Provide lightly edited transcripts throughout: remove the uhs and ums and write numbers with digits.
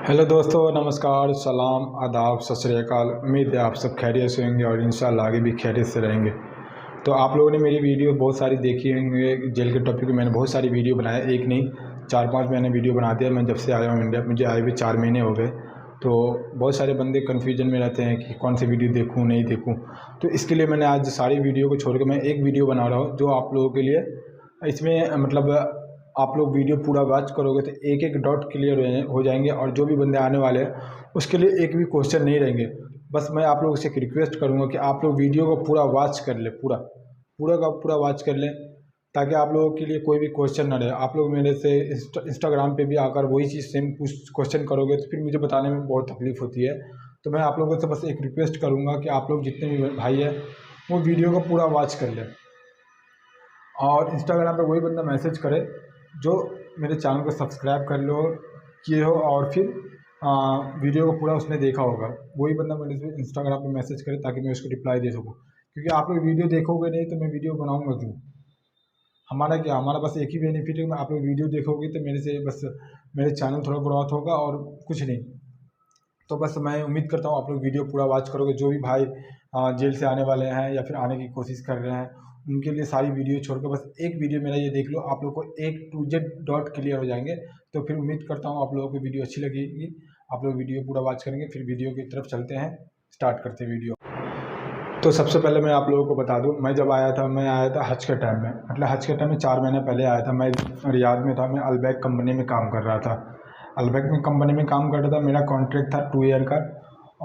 Hello दोस्तों, नमस्कार, सलाम, आदाब, सत श्री अकाल। उम्मीद है आप सब खैरियत से होंगे और इंशाल्लाह आगे भी खैरियत से रहेंगे। तो आप लोगों ने मेरी वीडियो बहुत सारी देखी होंगे। जेल के टॉपिक पे मैंने बहुत सारी वीडियो बनाया, एक नहीं 4-5 मैंने वीडियो बना दिया। मैं जब से आया हूँ इंडिया, मुझे आए हुए 4 महीने हो गए। तो बहुत सारे बंदे कन्फ्यूजन में रहते हैं कि कौन सी वीडियो देखूँ नहीं देखूँ। तो इसके लिए मैंने आज सारी वीडियो को छोड़ के मैं एक वीडियो बना रहा हूँ जो आप लोगों के लिए इसमें मतलब आप लोग वीडियो पूरा वॉच करोगे तो एक एक डॉट क्लियर हो जाएंगे और जो भी बंदे आने वाले हैं उसके लिए एक भी क्वेश्चन नहीं रहेंगे। बस मैं आप लोगों से एक रिक्वेस्ट करूंगा कि आप लोग वीडियो को पूरा वॉच कर ले, पूरा पूरा का पूरा वॉच कर लें, ताकि आप लोगों के लिए कोई भी क्वेश्चन ना रहे। आप लोग मेरे से इंस्टाग्राम पे भी आकर वही चीज़ सेम कुछ क्वेश्चन करोगे तो फिर मुझे बताने में बहुत तकलीफ़ होती है। तो मैं आप लोगों से बस एक रिक्वेस्ट करूँगा कि आप लोग जितने भी भाई हैं वो वीडियो को पूरा वॉच कर लें और इंस्टाग्राम पे वही बंदा मैसेज करे जो मेरे चैनल को सब्सक्राइब कर लो किए हो और फिर वीडियो को पूरा उसने देखा होगा, वही बंदा मेरे से इंस्टाग्राम पे मैसेज करे ताकि मैं उसको रिप्लाई दे सकूँ। क्योंकि आप लोग वीडियो देखोगे नहीं तो मैं वीडियो बनाऊंगा क्यों? हमारा क्या, हमारा बस एक ही बेनिफिट है, आप लोग वीडियो देखोगे तो मेरे से बस मेरे चैनल थोड़ा ग्रोथ होगा और कुछ नहीं। तो बस मैं उम्मीद करता हूँ आप लोग वीडियो पूरा वॉच करोगे। जो भी भाई जेल से आने वाले हैं या फिर आने की कोशिश कर रहे हैं उनके लिए सारी वीडियो छोड़ के बस एक वीडियो मेरा ये देख लो, आप लोग को एक टू जेड डॉट क्लियर हो जाएंगे। तो फिर उम्मीद करता हूँ आप लोगों को वीडियो अच्छी लगेगी, आप लोग वीडियो पूरा वॉच करेंगे। फिर वीडियो की तरफ चलते हैं, स्टार्ट करते हैं वीडियो। तो सबसे पहले मैं आप लोगों को बता दूं, मैं जब आया था, मैं आया था हज के टाइम में, मतलब हज के टाइम में 4 महीने पहले आया था। मैं रियाद में था, मैं अलबैक कंपनी में काम कर रहा था। अलबैक में कंपनी में काम कर रहा था, मेरा कॉन्ट्रैक्ट था 2 ईयर का।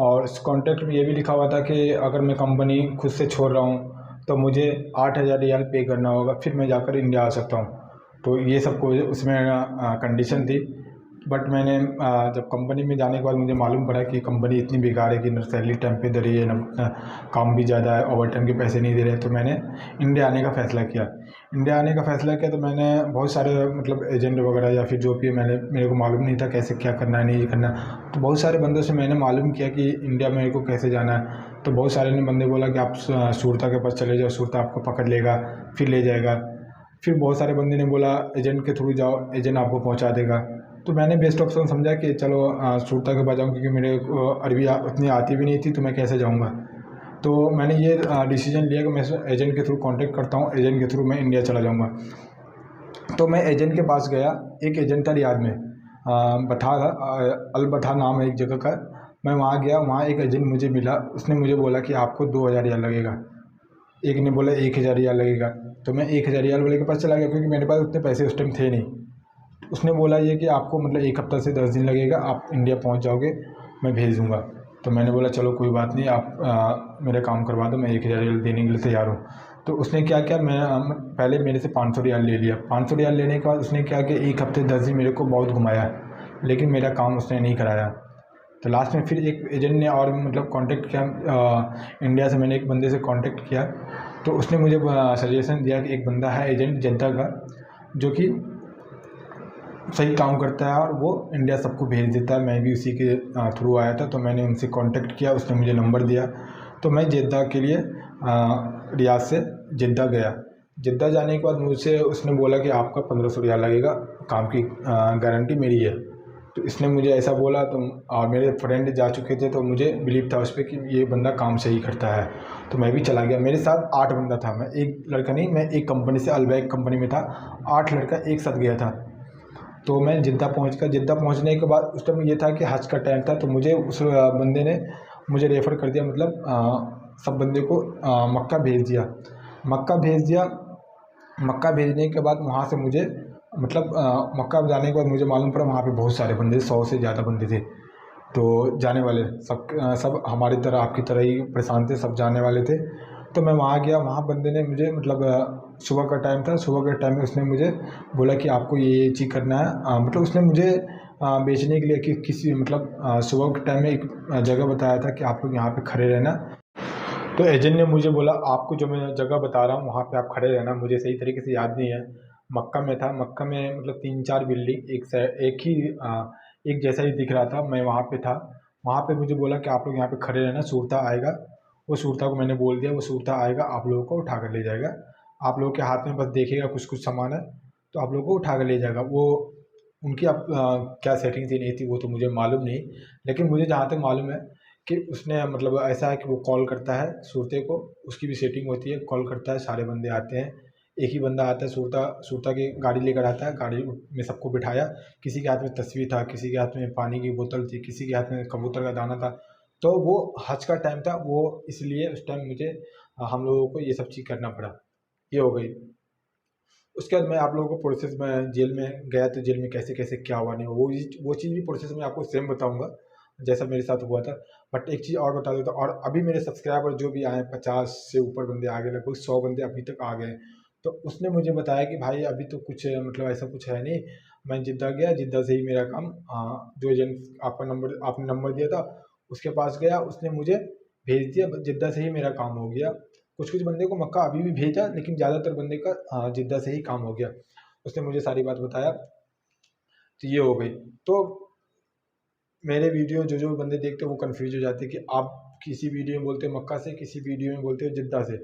और इस कॉन्ट्रैक्ट में ये भी लिखा हुआ था कि अगर मैं कंपनी खुद से छोड़ रहा हूँ तो मुझे 8,000 रियाल पे करना होगा, फिर मैं जाकर इंडिया आ सकता हूँ। तो ये सब को उसमें कंडीशन थी। बट मैंने जब कंपनी में जाने के बाद मुझे मालूम पड़ा कि कंपनी इतनी बेकार है कि न सैलरी टाइम पे दे रही है, न काम भी ज़्यादा है, ओवर टाइम के पैसे नहीं दे रहे। तो मैंने इंडिया आने का फ़ैसला किया। इंडिया आने का फ़ैसला किया तो मैंने बहुत सारे मतलब एजेंट वगैरह या फिर जो भी मेरे को मालूम नहीं था कैसे क्या करना है, नहीं करना। तो बहुत सारे बंदों से मैंने मालूम किया कि इंडिया मेरे को कैसे जाना है। तो बहुत सारे ने बंदे बोला कि आप शुरता के पास चले जाओ, शुरता आपको पकड़ लेगा, फिर ले जाएगा। फिर बहुत सारे बंदे ने बोला एजेंट के थ्रू जाओ, एजेंट आपको पहुंचा देगा। तो मैंने बेस्ट ऑप्शन समझा कि चलो शुरता के पास जाऊँ, क्योंकि मेरे को अरबी उतनी आती भी नहीं थी तो मैं कैसे जाऊँगा। तो मैंने ये डिसीजन लिया कि मैं एजेंट के थ्रू कांटेक्ट करता हूँ, एजेंट के थ्रू मैं इंडिया चला जाऊँगा। तो मैं एजेंट के पास गया। एक एजेंट था रियाद में, बथा था, अल बथा नाम है एक जगह का। मैं वहाँ गया, वहाँ एक एजेंट मुझे मिला। उसने मुझे बोला कि आपको 2,000 रियाल लगेगा। एक ने बोला 1,000 रियाल लगेगा। तो मैं 1,000 रियाल वाले के पास चला गया, क्योंकि मेरे पास उतने पैसे उस टाइम थे नहीं। उसने बोला ये कि आपको मतलब 1 हफ्ता से 10 दिन लगेगा, आप इंडिया पहुंच जाओगे, मैं भेज दूंगा। तो मैंने बोला चलो कोई बात नहीं, आप मेरा काम करवा दो, मैं 1,000 रियाल देने के लिए तैयार हूँ। तो उसने क्या किया, मैं पहले मेरे से 500 रियाल ले लिया। 500 रियाल लेने के बाद उसने क्या कि 1 हफ्ते 10 दिन मेरे को बहुत घुमाया, लेकिन मेरा काम उसने नहीं कराया। तो लास्ट में फिर एक एजेंट ने और मतलब कांटेक्ट किया, इंडिया से मैंने एक बंदे से कांटेक्ट किया। तो उसने मुझे सजेशन दिया कि एक बंदा है एजेंट जनता का, जो कि सही काम करता है और वो इंडिया सबको भेज देता है। मैं भी उसी के थ्रू आया था, तो मैंने उनसे कांटेक्ट किया, उसने मुझे नंबर दिया। तो मैं जेद्दा के लिए रियाद से जेद्दा गया। जेद्दा जाने के बाद मुझसे उसने बोला कि आपका 1,500 रियाल लगेगा, काम की गारंटी मेरी है। तो इसने मुझे ऐसा बोला। तो मेरे फ्रेंड जा चुके थे तो मुझे बिलीव था उस पर कि ये बंदा काम सही करता है। तो मैं भी चला गया। मेरे साथ 8 बंदा था, मैं एक लड़का नहीं, मैं एक कंपनी से अलबैक कंपनी में था, 8 लड़का एक साथ गया था। तो मैं जिद्दा पहुंच गया। जिद्दा पहुंचने के बाद उस टाइम ये था कि हज का टाइम था, तो मुझे उस बंदे ने मुझे रेफ़र कर दिया, मतलब सब बंदे को मक्का भेज दिया। मक्का भेज दिया। मक्का भेजने के बाद वहाँ से मुझे मतलब मक्का जाने के बाद मुझे मालूम पड़ा वहाँ पे बहुत सारे बंदे, 100 से ज़्यादा बंदे थे। तो जाने वाले सब हमारी तरह आपकी तरह ही परेशान थे, सब जाने वाले थे। तो मैं वहाँ गया, वहाँ बंदे ने मुझे मतलब सुबह का टाइम था, सुबह के टाइम में उसने मुझे बोला कि आपको ये चीज़ करना है। मतलब उसने मुझे बेचने के लिए कि किसी मतलब सुबह के टाइम में एक जगह बताया था कि आप लोग यहाँ पे खड़े रहना। तो एजेंट ने मुझे बोला आपको जो मैं जगह बता रहा हूँ वहाँ पे आप खड़े रहना। मुझे सही तरीके से याद नहीं है। मक्का में था, मक्का में मतलब 3-4 बिल्डिंग एक जैसा ही दिख रहा था। मैं वहाँ पे था। वहाँ पे मुझे बोला कि आप लोग यहाँ पे खड़े रहना, सूरता आएगा। वो सूरता को मैंने बोल दिया, वो सूरता आएगा, आप लोगों को उठा कर ले जाएगा। आप लोगों के हाथ में बस देखेगा कुछ कुछ सामान है, तो आप लोगों को उठा कर ले जाएगा। वो उनकी अब क्या सेटिंग थी नहीं थी वो तो मुझे मालूम नहीं, लेकिन मुझे जहाँ तक मालूम है कि उसने मतलब ऐसा है कि वो कॉल करता है सूरते को, उसकी भी सेटिंग होती है, कॉल करता है, सारे बंदे आते हैं, एक ही बंदा आता है सूरता की गाड़ी लेकर आता है, गाड़ी में सबको बिठाया, किसी के हाथ में तस्वीर था, किसी के हाथ में पानी की बोतल थी, किसी के हाथ में कबूतर का दाना था। तो वो हज का टाइम था, वो इसलिए उस टाइम मुझे हम लोगों को ये सब चीज़ करना पड़ा। ये हो गई। उसके बाद मैं आप लोगों को प्रोसेस में जेल में गया तो जेल में कैसे कैसे क्या हुआ नहीं हुआ, वो चीज़ भी प्रोसेस में आपको सेम बताऊंगा जैसा मेरे साथ हुआ था। बट एक चीज़ और बता देता हूँ, और अभी मेरे सब्सक्राइबर जो भी आए 50 से ऊपर बंदे आ गए, लगभग 100 बंदे अभी तक आ गए। तो उसने मुझे बताया कि भाई अभी तो कुछ मतलब ऐसा कुछ है नहीं, मैं जिद्दा गया, जिद्दा से ही मेरा काम जो एजेंट आपने नंबर दिया था उसके पास गया, उसने मुझे भेज दिया, जिद्दा से ही मेरा काम हो गया। कुछ कुछ बंदे को मक्का अभी भी भेजा, लेकिन ज़्यादातर बंदे का जिद्दा से ही काम हो गया। उसने मुझे सारी बात बताया, तो ये हो गई। तो मेरे वीडियो जो जो बंदे देखते हैं वो कंफ्यूज हो जाते हैं कि आप किसी वीडियो में बोलते हो मक्का से, किसी वीडियो में बोलते हो जिद्दा से।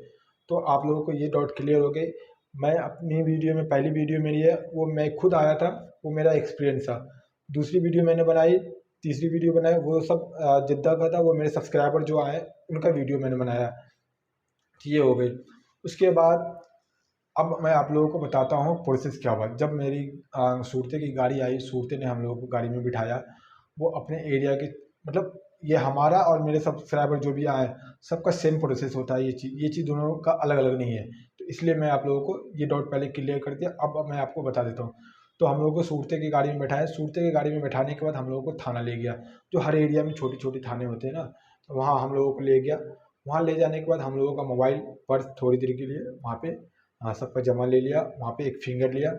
तो आप लोगों को ये डाउट क्लियर हो गई। मैं अपनी वीडियो में, पहली वीडियो मेरी है वो मैं खुद आया था, वो मेरा एक्सपीरियंस था। दूसरी वीडियो मैंने बनाई, तीसरी वीडियो बनाई, वो सब जिद्दा का था, वो मेरे सब्सक्राइबर जो आए उनका वीडियो मैंने बनाया। ये हो गई। उसके बाद अब मैं आप लोगों को बताता हूँ प्रोसेस क्या हुआ। जब मेरी सूरते की गाड़ी आई, सूरते ने हम लोगों को गाड़ी में बिठाया, वो अपने एरिया के मतलब ये हमारा और मेरे सब्सक्राइबर जो भी आए सबका सेम प्रोसेस होता है। ये चीज़ दोनों का अलग अलग नहीं है, तो इसलिए मैं आप लोगों को ये डाउट पहले क्लियर कर दिया। अब मैं आपको बता देता हूँ। तो हम लोगों को सूरते की गाड़ी में बैठाया, सूरते की गाड़ी में बैठाने के बाद हम लोगों को थाना ले गया, जो हर एरिया में छोटी छोटी थाने होते हैं ना, तो वहाँ हम लोगों को ले गया। वहाँ ले जाने के बाद हम लोगों का मोबाइल पर्स थोड़ी देर के लिए वहाँ पे सबका जमा ले लिया। वहाँ पे एक फिंगर लिया,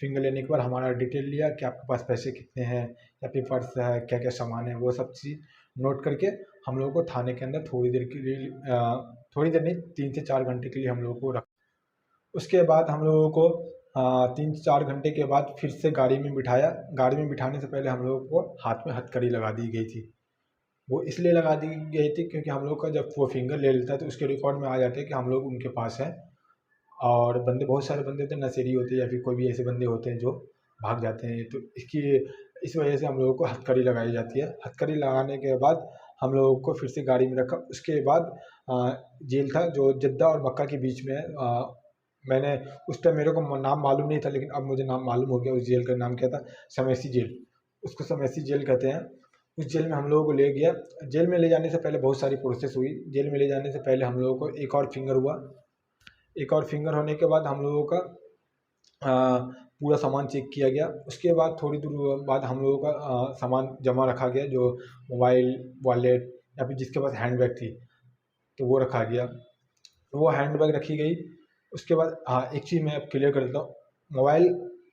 फिंगर लेने के बाद हमारा डिटेल लिया कि आपके पास पैसे कितने हैं या फिर पर्स है, क्या क्या सामान है, वो सब चीज़ नोट करके हम लोगों को थाने के अंदर थोड़ी देर के लिए थोड़ी देर नहीं, 3 से 4 घंटे के लिए हम लोगों को रख। उसके बाद हम लोगों को 3 से 4 घंटे के बाद फिर से गाड़ी में बिठाया। गाड़ी में बिठाने से पहले हम लोगों को हाथ में हथकड़ी लगा दी गई थी। वो इसलिए लगा दी गई थी क्योंकि हम लोग का जब वो फिंगर ले लेता है तो उसके रिकॉर्ड में आ जाते हैं कि हम लोग उनके पास हैं। और बंदे, बहुत सारे बंदे होते हैं नशेड़ी होते हैं या फिर कोई भी ऐसे बंदे होते हैं जो भाग जाते हैं, तो इस वजह से हम लोगों को हथकड़ी लगाई जाती है। हथकड़ी लगाने के बाद हम लोगों को फिर से गाड़ी में रखा। उसके बाद जेल था जो जद्दा और मक्का के बीच में है। मैंने उस टाइम मेरे को नाम मालूम नहीं था, लेकिन अब मुझे नाम मालूम हो गया। उस जेल का नाम क्या था? शमैसी जेल। उसको शमैसी जेल कहते हैं। उस जेल में हम लोगों को ले गया। जेल में ले जाने से पहले बहुत सारी प्रोसेस हुई। जेल में ले जाने से पहले हम लोगों को एक और फिंगर हुआ। एक और फिंगर होने के बाद हम लोगों का पूरा सामान चेक किया गया। उसके बाद थोड़ी दूर बाद हम लोगों का सामान जमा रखा गया, जो मोबाइल, वॉलेट या फिर जिसके पास हैंड बैग थी तो वो रखा गया। तो वो हैंड बैग रखी गई। उसके बाद हाँ, एक चीज़ मैं अब क्लियर कर देता हूँ। मोबाइल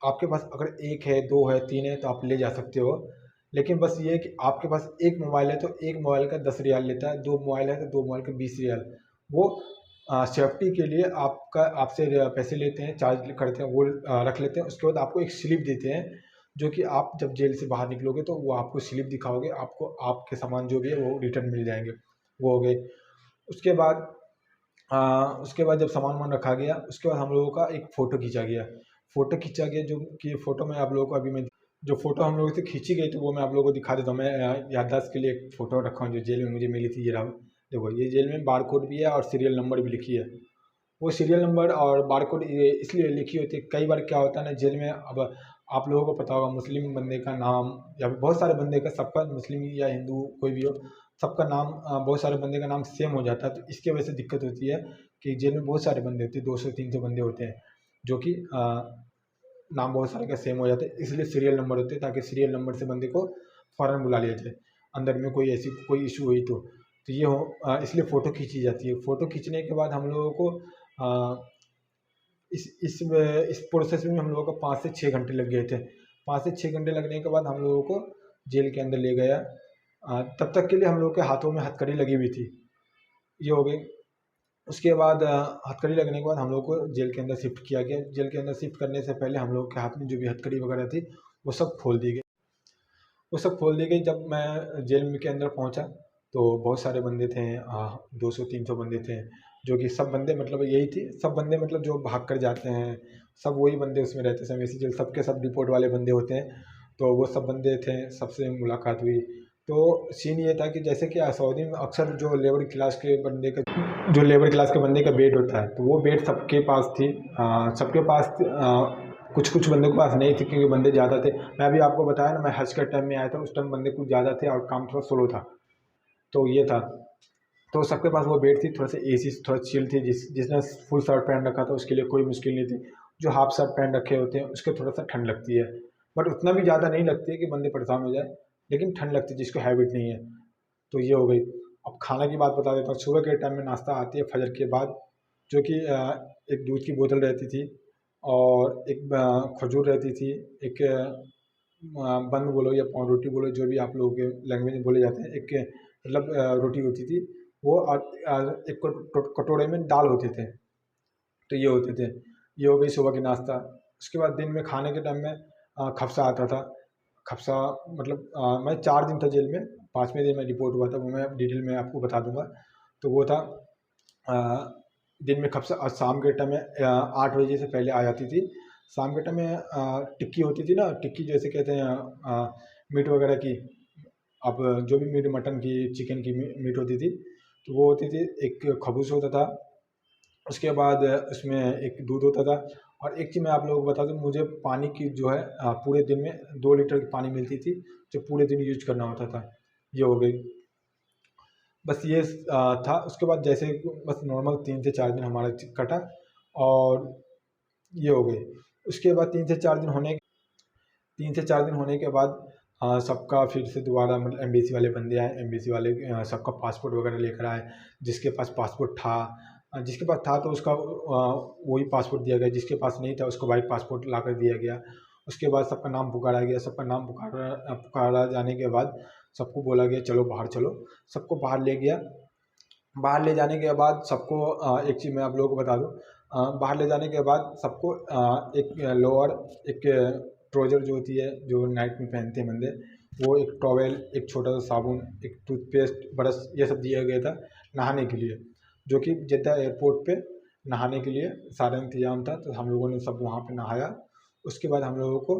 आपके पास अगर 1 है, 2 है, 3 है तो आप ले जा सकते हो, लेकिन बस ये है कि आपके पास एक मोबाइल है तो एक मोबाइल का 10 रियाल लेता है, 2 मोबाइल है तो 2 मोबाइल का 20 रियाल। वो सेफ्टी के लिए आपसे पैसे लेते हैं, चार्ज करते हैं, वो रख लेते हैं। उसके बाद आपको एक स्लिप देते हैं, जो कि आप जब जेल से बाहर निकलोगे तो वो आपको स्लिप दिखाओगे, आपको आपके सामान जो भी है वो रिटर्न मिल जाएंगे। वो हो गए। उसके बाद जब सामान वामान रखा गया, उसके बाद हम लोगों का एक फ़ोटो खींचा गया। फ़ोटो खींचा गया जो कि फ़ोटो में आप लोगों को अभी मैं जो फ़ोटो हम लोगों से खींची गई तो वो मैं आप लोगों को दिखा देता हूँ। मैं याददाश्त के लिए एक फ़ोटो रखा हूँ जो जेल में मुझे मिली थी। ये रहा, देखो, ये जेल में बारकोड भी है और सीरियल नंबर भी लिखी है। वो सीरियल नंबर और बारकोड ये इसलिए लिखी होती है, कई बार क्या होता है ना जेल में, अब आप लोगों को पता होगा मुस्लिम बंदे का नाम या फिर बहुत सारे बंदे का, सबका, मुस्लिम या हिंदू कोई भी हो, सबका नाम बहुत सारे बंदे का नाम सेम हो जाता है। तो इसके वजह से दिक्कत होती है कि जेल में बहुत सारे बंदे होते हैं, 200-300 बंदे होते हैं, जो कि नाम बहुत सारे का सेम हो जाता है। इसलिए सीरियल नंबर होते हैं, ताकि सीरियल नंबर से बंदे को फ़ौरन बुला लिया जाए अंदर में कोई ऐसी कोई इशू हुई तो ये हो, इसलिए फ़ोटो खींची जाती है। फ़ोटो खींचने के बाद हम लोगों को इस प्रोसेस में हम लोगों को 5 से 6 घंटे लग गए थे। 5 से 6 घंटे लगने के बाद हम लोगों को जेल के अंदर ले गया। तब तक के लिए हम लोगों के हाथों में हथकड़ी लगी हुई थी। ये हो गई। उसके बाद हथकड़ी लगने के बाद हम लोग को जेल के अंदर शिफ्ट किया गया। जेल के अंदर शिफ्ट करने से पहले हम लोग के हाथ में जो भी हथकड़ी वगैरह थी वो सब खोल दी गई। वो सब खोल दी गई। जब मैं जेल में के अंदर पहुंचा तो बहुत सारे बंदे थे, 200-300 बंदे थे, जो कि सब बंदे मतलब यही थी, सब बंदे मतलब जो भाग कर जाते हैं, सब वही बंदे उसमें रहते हैं। सब ऐसी जेल सबके सब रिपोर्ट वाले बंदे होते हैं। तो वो सब बंदे थे, सबसे मुलाकात हुई। तो सीन ये था कि जैसे कि सऊदी में अक्सर जो लेबर क्लास के बंदे का बेड होता है, तो वो बेड सबके पास थी। सबके पास कुछ कुछ बंदों के पास नहीं थी, क्योंकि बंदे ज़्यादा थे। मैं अभी आपको बताया ना, मैं हज के टाइम में आया था, उस टाइम बंदे कुछ ज़्यादा थे और काम थोड़ा स्लो था। तो ये था, तो सबके पास वो बेड थी, थोड़ा सा एसी थोड़ा चिल थी। जिसने फुल शर्ट पहन रखा था उसके लिए कोई मुश्किल नहीं थी। जो हाफ शर्ट पहन रखे होते हैं उसके थोड़ा सा ठंड लगती है, बट उतना भी ज़्यादा नहीं लगती है कि बंदे परेशान हो जाए, लेकिन ठंड लगती है जिसको हैबिट नहीं है। तो ये हो गई। अब खाना की बात बता देता हूँ। सुबह के टाइम में नाश्ता आती है फजर के बाद, जो कि एक दूध की बोतल रहती थी, और एक खजूर रहती थी, एक बन बोलो या पाव रोटी बोलो, जो भी आप लोगों के लैंग्वेज में बोले जाते हैं, एक मतलब रोटी होती थी वो, और एक कटोरे में दाल होते थे। तो ये होते थे। ये हो गई सुबह की नाश्ता। उसके बाद दिन में खाने के टाइम में खफसा आता था। खफसा मतलब मैं 4 दिन था जेल में, 5वें दिन में रिपोर्ट हुआ था, वो मैं डिटेल में आपको बता दूंगा। तो वो था अ, दिन में खफसा, और शाम के टाइम में 8 बजे से पहले आ जाती थी। शाम के टाइम में टिक्की होती थी ना, टिक्की जैसे कहते हैं मीट वगैरह की। अब जो भी मीट, मटन की, चिकन की मीट होती थी, तो वो होती थी। एक खबूस होता था, उसके बाद उसमें एक दूध होता था। और एक चीज़ मैं आप लोगों को बता दूं, मुझे पानी की जो है पूरे दिन में 2 लीटर की पानी मिलती थी, जो पूरे दिन यूज करना होता था। ये हो गई। बस ये था। उसके बाद जैसे बस नॉर्मल 3 से 4 दिन हमारा कटा, और ये हो गई। उसके बाद 3 से 4 दिन होने के बाद सबका फिर से दोबारा, मतलब एमबेसी वाले बंदे आए, एमबेसी वाले सबका पासपोर्ट वगैरह लेकर आए। जिसके पास पासपोर्ट था, जिसके पास था तो उसका वही पासपोर्ट दिया गया, जिसके पास नहीं था उसको वाइट पासपोर्ट ला कर दिया गया। उसके बाद सबका नाम पुकारा गया। सबका नाम पुकारा जाने के बाद सबको बोला गया चलो बाहर चलो। सबको बाहर ले गया। बाहर ले जाने के बाद सबको एक चीज़ मैं आप लोगों को बता दूं, बाहर ले जाने के बाद सबको एक लोअर, एक ट्राउज़र जो होती है, जो नाइट में पहनते हैं बंदे, वो एक टॉवेल, एक छोटा सा साबुन, एक टूथपेस्ट, ब्रश, ये सब दिया गया था नहाने के लिए। जो कि जेद्दा एयरपोर्ट पे नहाने के लिए सारा इंतजाम था। तो हम लोगों ने सब वहाँ पे नहाया। उसके बाद हम लोगों को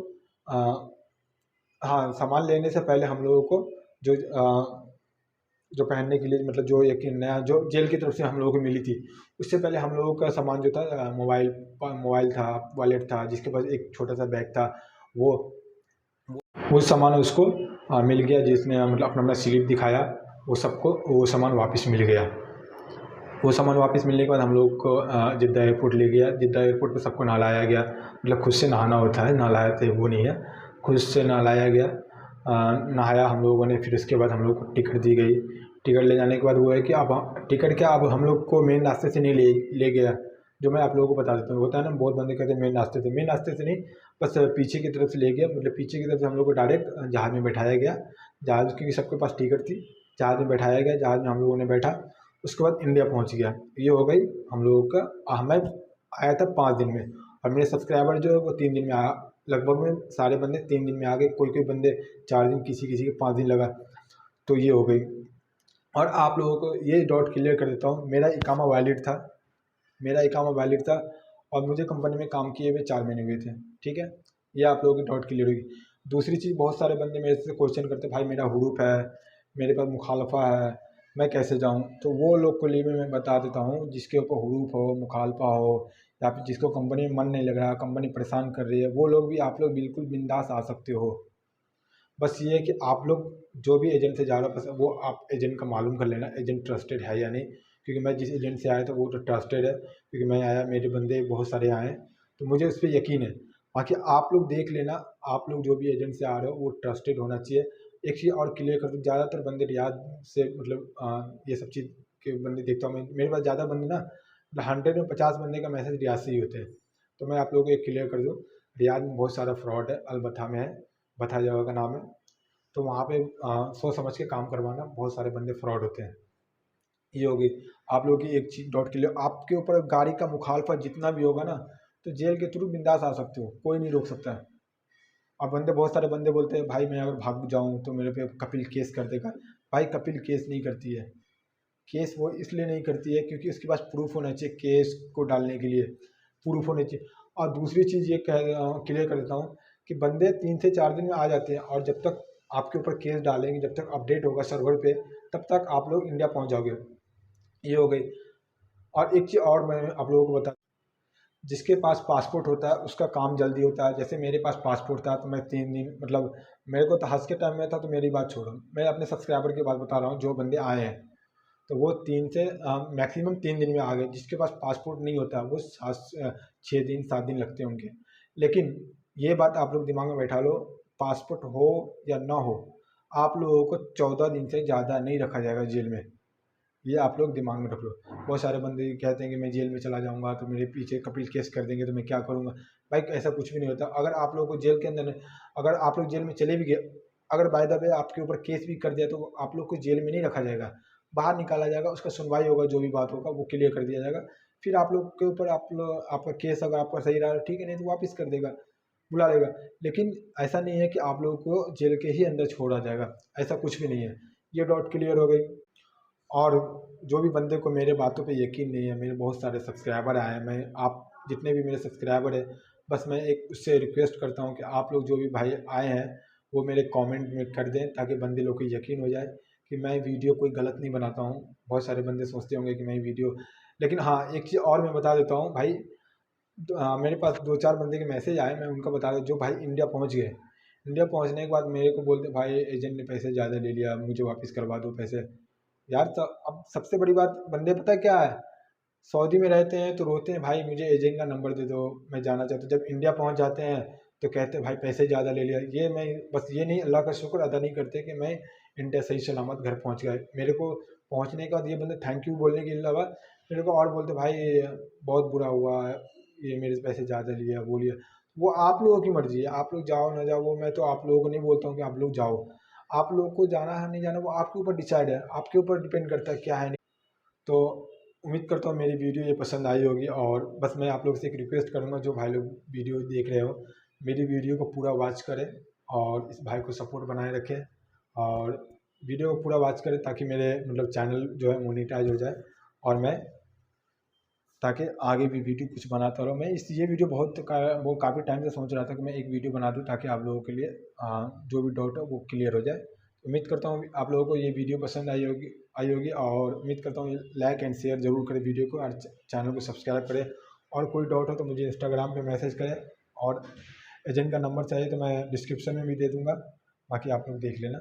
हाँ, सामान लेने से पहले हम लोगों को जो जो पहनने के लिए, मतलब जो एक नया जो जेल की तरफ से हम लोगों को मिली थी, उससे पहले हम लोगों का सामान जो था, मोबाइल था, वॉलेट था, जिसके पास एक छोटा सा बैग था, वो वो सामान उसको मिल गया। जिसने मतलब अपना अपना स्लिप दिखाया, वो सबको वो सामान वापस मिल गया। वो सामान वापस मिलने के बाद हम लोग को जिद्दा एयरपोर्ट ले गया। जिद्दा एयरपोर्ट पे सबको नहलाया गया, मतलब खुद से नहाना होता है, नहलाया थे वो नहीं है, खुद से नहलाया गया। नहाया हम लोगों ने। फिर उसके बाद हम लोग को टिकट दी गई। टिकट ले जाने के बाद वो है कि अब टिकट क्या, अब हम लोग को मेन रास्ते से नहीं ले गया। जो मैं आप लोगों को बता देता हूँ, होता है ना, बहुत बंदे कहते हैं मेन रास्ते से नहीं, बस पीछे की तरफ से ले गया। मतलब पीछे की तरफ से हम लोग को डायरेक्ट जहाज़ में बैठाया गया। जहाज़, क्योंकि सबके पास टिकट थी, जहाज़ में बैठाया गया। जहाज़ में हम लोगों ने बैठा। उसके बाद इंडिया पहुंच गया। ये हो गई हम लोगों का। मैं आया था 5 दिन में, और मेरे सब्सक्राइबर जो है वो 3 दिन में आया। लगभग में सारे बंदे 3 दिन में आ गए। कोई कोई बंदे 4 दिन, किसी किसी के 5 दिन लगा। तो ये हो गई। और आप लोगों को ये डाउट क्लियर कर देता हूँ, मेरा इकामा वैलिड था, और मुझे कंपनी में काम किए हुए 4 महीने हुए थे। ठीक है, ये आप लोगों की डाउट क्लियर होगी। दूसरी चीज़, बहुत सारे बंदे मेरे से क्वेश्चन करते, भाई मेरा हुरूफ है, मेरे पास मुखालफा है, मैं कैसे जाऊं? तो वो लोग को लिए मैं बता देता हूँ, जिसके ऊपर हुरूफ हो, मुखालफा हो, या फिर जिसको कंपनी में मन नहीं लग रहा, कंपनी परेशान कर रही है, वो लोग भी, आप लोग बिल्कुल बिंदास आ सकते हो। बस ये है कि आप लोग जो भी एजेंट से जा रहे हो, बस वो आप एजेंट का मालूम कर लेना, एजेंट ट्रस्टेड है या नहीं। क्योंकि मैं जिस एजेंट से आया था वो तो ट्रस्टेड है, क्योंकि मैं आया, मेरे बंदे बहुत सारे आए हैं, तो मुझे उस पर यकीन है। बाकी आप लोग देख लेना, आप लोग जो भी एजेंट से आ रहे हो वो ट्रस्टेड होना चाहिए। एक चीज़ और क्लियर कर दूँ, ज़्यादातर बंदे रियाद से, मतलब ये सब चीज़ के बंदे देखता हूँ मैं, मेरे पास ज़्यादा बंदे ना, 100 में 50 बंदे का मैसेज रियाद से ही होते हैं। तो मैं आप लोगों को एक क्लियर कर दूँ, रियाद में बहुत सारा फ्रॉड है। अलबथा में है, बथा जगह का नाम है। तो वहाँ पे सोच समझ के काम करवाना, बहुत सारे बंदे फ्रॉड होते हैं। ये होगी। आप लोगों की एक चीज डाउट क्लियर, आपके ऊपर गाड़ी का मुखालफा जितना भी होगा ना, तो जेल के थ्रू बिंदास आ सकते हो, कोई नहीं रोक सकता है। और बंदे, बहुत सारे बंदे बोलते हैं भाई मैं अगर भाग जाऊँ तो मेरे पे कपिल केस कर देगा। भाई कपिल केस नहीं करती है। केस वो इसलिए नहीं करती है क्योंकि उसके पास प्रूफ होना चाहिए, केस को डालने के लिए प्रूफ होना चाहिए। और दूसरी चीज़ ये क्लियर कर देता हूँ कि बंदे 3 से 4 दिन में आ जाते हैं, और जब तक आपके ऊपर केस डालेंगे, जब तक अपडेट होगा सर्वर पे, तब तक आप लोग इंडिया पहुंच जाओगे। ये हो गई। और एक चीज़ और मैं आप लोगों को बता, जिसके पास पासपोर्ट होता है उसका काम जल्दी होता है। जैसे मेरे पास पासपोर्ट था तो मैं 3 दिन, मतलब मेरे को तो हंस के टाइम में था, तो मेरी बात छोड़ो, मैं अपने सब्सक्राइबर की बात बता रहा हूँ, जो बंदे आए हैं तो वो मैक्सिमम 3 दिन में आ गए। जिसके पास पासपोर्ट नहीं होता वो 6 दिन 7 दिन लगते हैं उनके। लेकिन ये बात आप लोग दिमाग में बैठा लो, पासपोर्ट हो या ना हो, आप लोगों को 14 दिन से ज़्यादा नहीं रखा जाएगा जेल में। ये आप लोग दिमाग में रख लो। बहुत सारे बंदे कहते हैं कि मैं जेल में चला जाऊंगा तो मेरे पीछे कपिल केस कर देंगे तो मैं क्या करूंगा। भाई ऐसा कुछ भी नहीं होता। अगर आप लोगों को जेल के अंदर, अगर आप लोग जेल में चले भी गए, अगर बाय द वे आपके ऊपर केस भी कर दिया, तो आप लोग को जेल में नहीं रखा जाएगा, बाहर निकाला जाएगा, उसका सुनवाई होगा, जो भी बात होगा वो क्लियर कर दिया जाएगा। फिर आप लोग के ऊपर आपका केस अगर आपका सही रहा ठीक है, नहीं तो वापस कर देगा, बुला लेगा। लेकिन ऐसा नहीं है कि आप लोगों को जेल के ही अंदर छोड़ा जाएगा, ऐसा कुछ भी नहीं है। ये डाउट क्लियर हो गई। और जो भी बंदे को मेरे बातों पे यकीन नहीं है, मेरे बहुत सारे सब्सक्राइबर आए हैं, मैं आप जितने भी मेरे सब्सक्राइबर हैं, बस मैं एक उससे रिक्वेस्ट करता हूँ कि आप लोग जो भी भाई आए हैं वो मेरे कमेंट में कर दें, ताकि बंदे लोग को यकीन हो जाए कि मैं वीडियो कोई गलत नहीं बनाता हूँ। बहुत सारे बंदे सोचते होंगे कि मैं वीडियो, लेकिन हाँ एक चीज़ और मैं बता देता हूँ भाई, मेरे पास 2-4 बंदे के मैसेज आए, मैं उनका बता दूँ, जो भाई इंडिया पहुँच गए, इंडिया पहुँचने के बाद मेरे को बोलते भाई एजेंट ने पैसे ज़्यादा ले लिया, मुझे वापस करवा दो पैसे। यार तो अब सबसे बड़ी बात, बंदे पता है क्या है, सऊदी में रहते हैं तो रोते हैं भाई मुझे एजेंट का नंबर दे दो, मैं जाना चाहता हूँ। जब इंडिया पहुंच जाते हैं तो कहते हैं भाई पैसे ज़्यादा ले लिया। ये मैं बस ये नहीं, अल्लाह का शुक्र अदा नहीं करते कि मैं इंडिया सही सलामत घर पहुंच गए। मेरे को पहुंचने के बाद ये बंदे थैंक यू बोलने के अलावा मेरे को और बोलते भाई बहुत बुरा हुआ, ये मेरे से पैसे ज़्यादा लिया वो लिया। वो आप लोगों की मर्जी है, आप लोग जाओ ना जाओ, वो मैं तो आप लोगों को नहीं बोलता हूँ कि आप लोग जाओ। आप लोगों को जाना है नहीं जाना वो आपके ऊपर डिसाइड है, आपके ऊपर डिपेंड करता है क्या है। तो उम्मीद करता हूँ मेरी वीडियो ये पसंद आई होगी, और बस मैं आप लोग से एक रिक्वेस्ट करूँगा, जो भाई लोग वीडियो देख रहे हो मेरी वीडियो को पूरा वॉच करें और इस भाई को सपोर्ट बनाए रखें, और वीडियो को पूरा वॉच करें ताकि मेरे मतलब चैनल जो है मोनेटाइज हो जाए, और मैं ताकि आगे भी वीडियो कुछ बनाता रहूँ। मैं ये वीडियो वो काफ़ी टाइम से सोच रहा था कि मैं एक वीडियो बना दूँ ताकि आप लोगों के लिए जो भी डाउट है वो क्लियर हो जाए। उम्मीद करता हूँ आप लोगों को ये वीडियो पसंद आई होगी, और उम्मीद करता हूँ लाइक एंड शेयर ज़रूर करें वीडियो को, और चैनल को सब्सक्राइब करें। और कोई डाउट हो तो मुझे इंस्टाग्राम पे मैसेज करें, और एजेंट का नंबर चाहिए तो मैं डिस्क्रिप्शन में भी दे दूँगा, बाकी आप लोग देख लेना।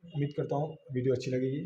उम्मीद करता हूँ वीडियो अच्छी लगेगी।